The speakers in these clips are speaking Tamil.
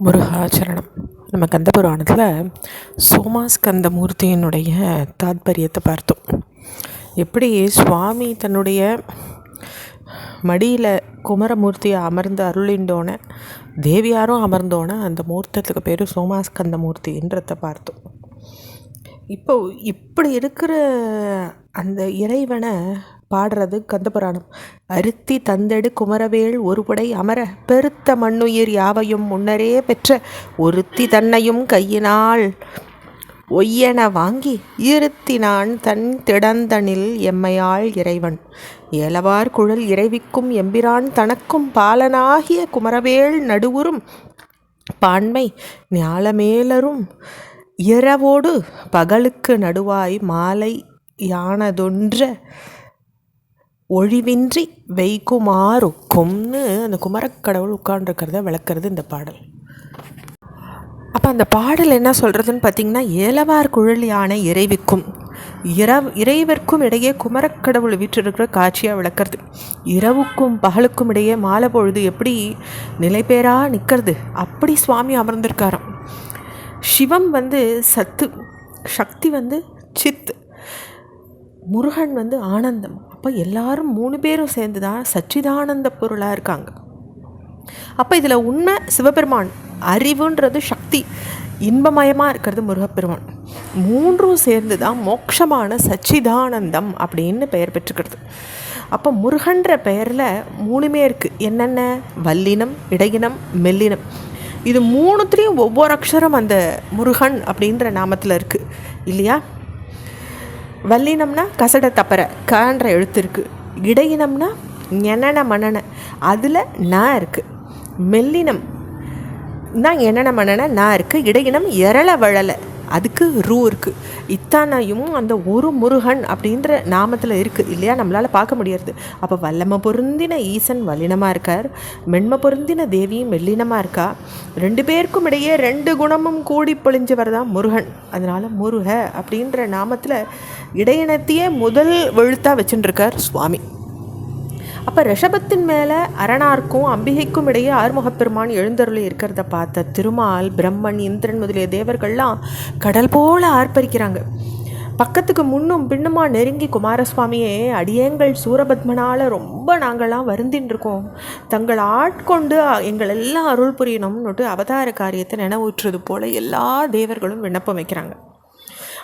முருகாச்சரணம். நம்ம கந்தபுராணத்தில் சோமாஸ்கந்த மூர்த்தியினுடைய தாத்பரியத்தை பார்த்தோம். எப்படி சுவாமி தன்னுடைய மடியில் குமரமூர்த்தியை அமர்ந்து அருளிண்டோன தேவியாரும் அமர்ந்தோன அந்த மூர்த்தத்துக்கு பேர் சோமாஸ்கந்த மூர்த்தின்றதை பார்த்தோம். இப்போ இப்படி இருக்கிற அந்த இறைவனை பாடுறது கந்தபுராணம். அருத்தி தந்தெடு குமரவேள் ஒருபடை அமர பெருத்த மண்ணுயிர் யாவையும் முன்னரே பெற்ற ஒருத்தி தன்னையும் கையினால் ஒய்யென வாங்கி இருத்தினான் தன் திடந்தனில் எம்மையாள் இறைவன் ஏலவார் குழல் இறைவிக்கும் எம்பிரான் தனக்கும் பாலனாகிய குமரவேள் நடுவுறும் பான்மை ஞாலமேலரும் இரவோடு பகலுக்கு நடுவாய் மாலை யானதொன்ற ஒழிவின்றி வைக்குமாறுக்கும்னு அந்த குமரக்கடவுள் உட்கார்ந்துருக்கிறத விளக்குறது இந்த பாடல். அப்போ அந்த பாடல் என்ன சொல்கிறதுன்னு பார்த்திங்கன்னா, ஏலவார் குழல் யானை இறைவிக்கும் இறைவர்க்கும் இடையே குமரக்கடவுள் வீற்றிருக்கிற காட்சியாக விளக்கிறது. இரவுக்கும் பகலுக்கும் இடையே மாலை பொழுது எப்படி நிலைபேறாக நிற்கிறது, அப்படி சுவாமி அமர்ந்திருக்காராம். சிவம் சத்து, சக்தி சித், முருகன் ஆனந்தம். அப்போ எல்லாரும் 3 பேரும் சேர்ந்து தான் சச்சிதானந்த பொருளாக இருக்காங்க. அப்போ இதில் உண்மை சிவபெருமான், அறிவுன்றது சக்தி, இன்பமயமாக இருக்கிறது முருகப்பெருமான். 3ம் சேர்ந்து தான் மோட்சமான சச்சிதானந்தம் அப்படின்னு பெயர் பெற்றுக்கிறது. அப்போ முருகன்ற பெயரில் 3மே இருக்குது. என்னென்ன? வல்லினம், இடையினம், மெல்லினம். இது 3த்துலேயும் ஒவ்வொரு அக்ஷரம் அந்த முருகன் அப்படின்ற நாமத்தில் இருக்குது இல்லையா? வல்லினம்னா கசட தப்பற கன்ற எழுத்து இருக்குது. இடையினம்னா எண்ணன மன்னன அதில் ந இருக்குது. மெல்லினம் தான் எண்ணன மன்னன ந இருக்குது. இடையினம் எரள வழலை அதுக்கு ரூ இருக்குது. இத்தானையும் அந்த ஒரு முருகன் அப்படின்ற நாமத்தில் இருக்குது இல்லையா? நம்மளால் பார்க்க முடியாது. அப்போ வல்லமை பொருந்தின ஈசன் வல்லினமாக இருக்கார், மென்மை பொருந்தின தேவியும் மெல்லினமாக இருக்கா. 2 பேருக்கும் இடையே 2 குணமும் கூடி பொழிஞ்சவர் தான் முருகன். அதனால் முருக அப்படின்ற நாமத்தில் இடையினத்தையே முதல் எழுத்தாக வச்சுட்டுருக்கார் சுவாமி. அப்போ ரிஷபத்தின் மேலே அரணார்க்கும் அம்பிகைக்கும் இடையே ஆறுமுகப்பெருமான் எழுந்தருளி இருக்கிறத பார்த்த திருமால், பிரம்மன், இந்திரன் முதலிய தேவர்கள்லாம் கடல் போல ஆர்ப்பரிக்கிறாங்க. பக்கத்துக்கு முன்னும் பின்னுமா நெருங்கி குமாரசுவாமியே, அடியேங்கள் சூரபத்மனால் ரொம்ப நாங்கள்லாம் வருந்தின்னு இருக்கோம், தங்கள் ஆட்கொண்டு எங்கள் எல்லாம் அருள் புரியணும்னுட்டு அவதார காரியத்தை நினைவுற்றது போல எல்லா தேவர்களும் விண்ணப்பம் வைக்கிறாங்க.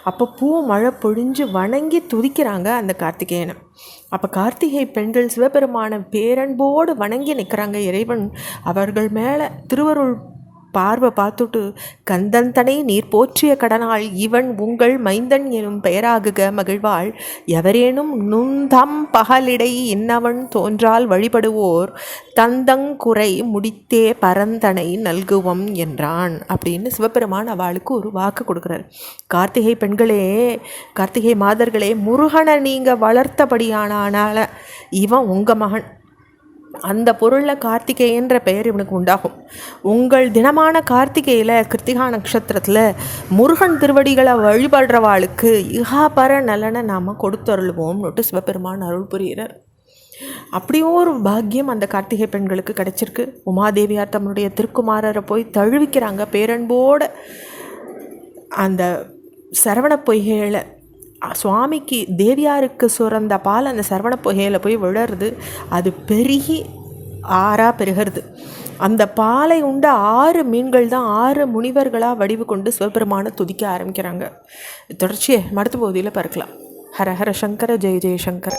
அப்போ பூ மழை பொழிஞ்சு வணங்கி துதிக்கிறாங்க அந்த கார்த்திகேயனை. அப்போ கார்த்திகை பெண்கள் சிவபெருமான பேரன்போடு வணங்கி நிற்கிறாங்க. இறைவன் அவர்கள் மேலே திருவருள் பார்வை பார்த்துட்டு, கந்தன் தனை நீர் போற்றிய கடனால் இவன் உங்கள் மைந்தன் எனும் பெயராகுக மகிழ்வாள் எவரேனும் நுந்தம் பகலிடை இன்னவன் தோன்றால் வழிபடுவோர் தந்தங்குறை முடித்தே பரந்தனை நல்குவம் என்றான் அப்படின்னு சிவபெருமான் அவளுக்கு ஒரு வாக்கு கொடுக்குறார். கார்த்திகை பெண்களே, கார்த்திகை மாதர்களே, முருகனை நீங்கள் வளர்த்தபடியானால இவன் உங்கள் மகன். அந்த பொருளில் கார்த்திகேயன்ற பெயர் இவனுக்கு உண்டாகும். உங்கள் தினமான கார்த்திகையில் கிருத்திகா நட்சத்திரத்தில் முருகன் திருவடிகளை வழிபடுறவாளுக்கு இகாபர நலனை நாம் கொடுத்தருள்வோம்னுட்டு சிவபெருமான் அருள் புரிகிறார். அப்படியும் ஒரு பாக்கியம் அந்த கார்த்திகை பெண்களுக்கு கிடைச்சிருக்கு. உமாதேவியார் தம்முடைய திருக்குமாரரை போய் தழுவிக்கிறாங்க பேரன்போடு. அந்த சரவண பொய்கையில் சுவாமிக்கு தேவியாருக்கு சுரந்த பால் அந்த சரவண பொய்கையில் போய் விழருது. அது பெருகி ஆறாக பெருகிறது. அந்த பாலை உண்ட 6 மீன்கள் தான் 6 முனிவர்களாக வடிவு கொண்டு சிவபெருமானை துதிக்க ஆரம்பிக்கிறாங்க. தொடர்ச்சியை அடுத்த பகுதியில் பார்க்கலாம். ஹர ஹர சங்கர, ஜெய ஜெய சங்கர.